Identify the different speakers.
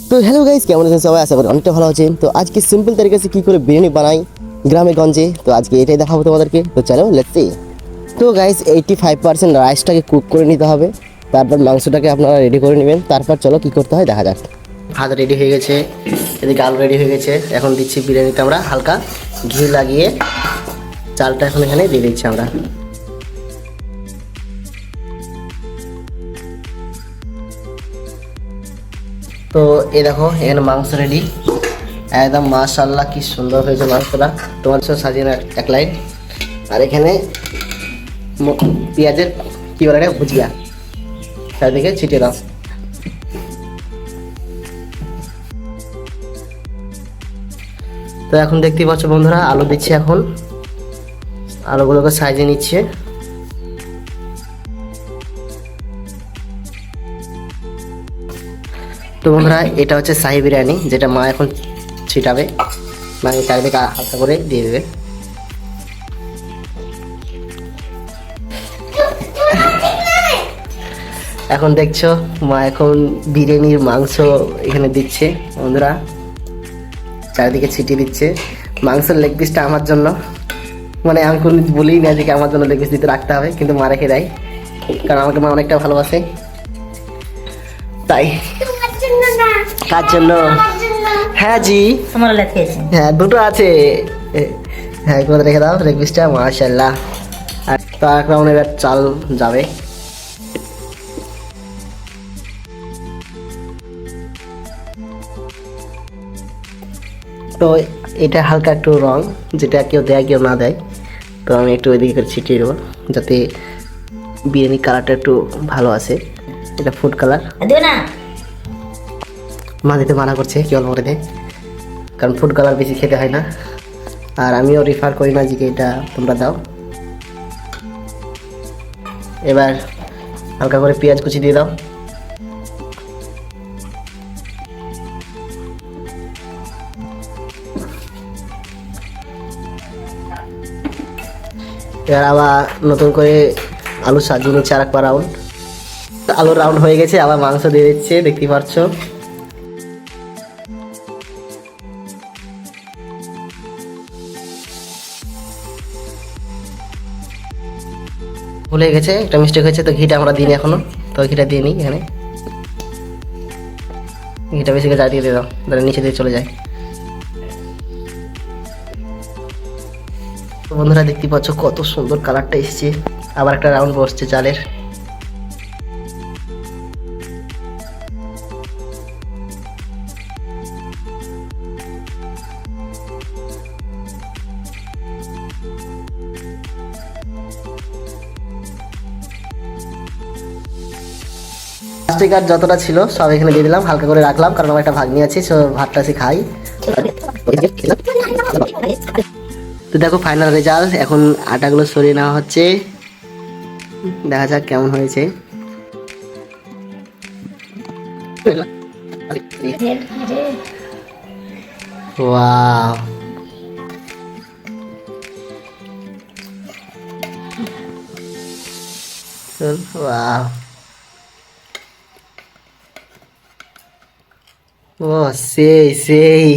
Speaker 1: তো hello guys, কেমন আছেন সবাই? আশা করি অনেকটা ভালো আছেন। তো আজকে সিম্পল তরিকা সে কী করে বিরিয়ানি বানাই গ্রামে গঞ্জে, তো আজকে এটাই দেখাবো তোমাদেরকে। তো চলো লেটস সি। তো গাইস 85% রাইসটাকে কুক করে নিতে হবে, তারপর মাংসটাকে আপনারা রেডি করে নেবেন। তারপর চলো কী করতে হয় দেখা যাক। ভাত রেডি হয়ে গেছে, এদিকে আলু রেডি হয়ে গেছে। এখন দিচ্ছি বিরিয়ানিতে আমরা হালকা ঘি লাগিয়ে চালটা এখন এখানে দিয়ে দিচ্ছি আমরা। তো এই দেখো এখানে মাংস রেডি, একদম মাশাআল্লাহ কি সুন্দর হয়েছে মাংসটা। তোমার সাথে সাজিয়ে এক লাইন। আর এখানে পেঁয়াজের কি বলে ভুজিয়া চারিদিকে ছিটিয়ে দাও। তো এখন দেখতেই পাচ্ছ বন্ধুরা, আলু দিচ্ছি। এখন আলুগুলোকে সাজিয়ে নিচ্ছে। তো বন্ধুরা, এটা হচ্ছে শাহি বিরিয়ানি, যেটা মা এখন ছিটাবে, মানে চারিদিকে হালকা করে দিয়ে দেবে। এখন দেখছো মা এখন বিরিয়ানির মাংস এখানে দিচ্ছে বন্ধুরা, চারিদিকে ছিটিয়ে দিচ্ছে। মাংসের লেগ পিসটা আমার জন্য, মানে আমি কোনো বলেই না যে আমার জন্য লেগ পিস দিতে রাখতে হবে, কিন্তু মা রেখে দেয়, কারণ আমাকে মা অনেকটা ভালোবাসে তাই। কার জন্য? হ্যাঁ জি, হ্যাঁ দুটো আছে। হ্যাঁ করে রেখে দাও লেগ পিসটা, মাশাআল্লাহ। আর তার কারণে এবার চাল যাবে। তো এটা হালকা একটু রং, যেটা কেউ দেয় কেউ না দেয়, তো আমি একটু ওইদিকে করে ছিটিয়ে দেবো যাতে বিরিয়ানি কালারটা একটু ভালো আসে। এটা ফুড কালার মা দিতে মানা করছে, কি অল্প করে দেয়, কারণ ফুড কালার বেশি খেতে হয় না। আর আমিও রিফার করি না যে এটা তোমরা দাও। এবার হালকা করে পেঁয়াজ কুচি দিয়ে দাও। এবার আবার নতুন করে আলু সাজিয়ে নিচ্ছে আর একবার রাউন্ড। আলুর রাউন্ড হয়ে গেছে, আবার মাংস দিয়ে দিচ্ছে, দেখতেই পাচ্ছ। ভুলে গেছে, একটা মিস্টেক হয়েছে। তো ঘিটা আমরা দিই এখনো, তো ঘিটা দিয়ে নিই এখানে। ঘিটা বেশি করে দিয়ে দাও, তাহলে নিচে দিয়ে চলে যায়। তো বন্ধুরা দেখতে পাচ্ছ কত সুন্দর কালারটা এসছে। আবার একটা রাউন্ড বসছে চালের। প্লাস্টিক আর যতটা ছিল সব এখানে দিয়ে দিলাম, হালকা করে রাখলাম, কারণ আমার একটা ভাগ্নি আছে, সো ভাতটা সে খাই। তো দেখো ফাইনাল রেজাল্ট, এখন আটাগুলো সরিয়ে নেওয়া হচ্ছে, দেখা যাক কেমন হয়েছে। ওয়াও, ওয়াও, ও সেই সেই।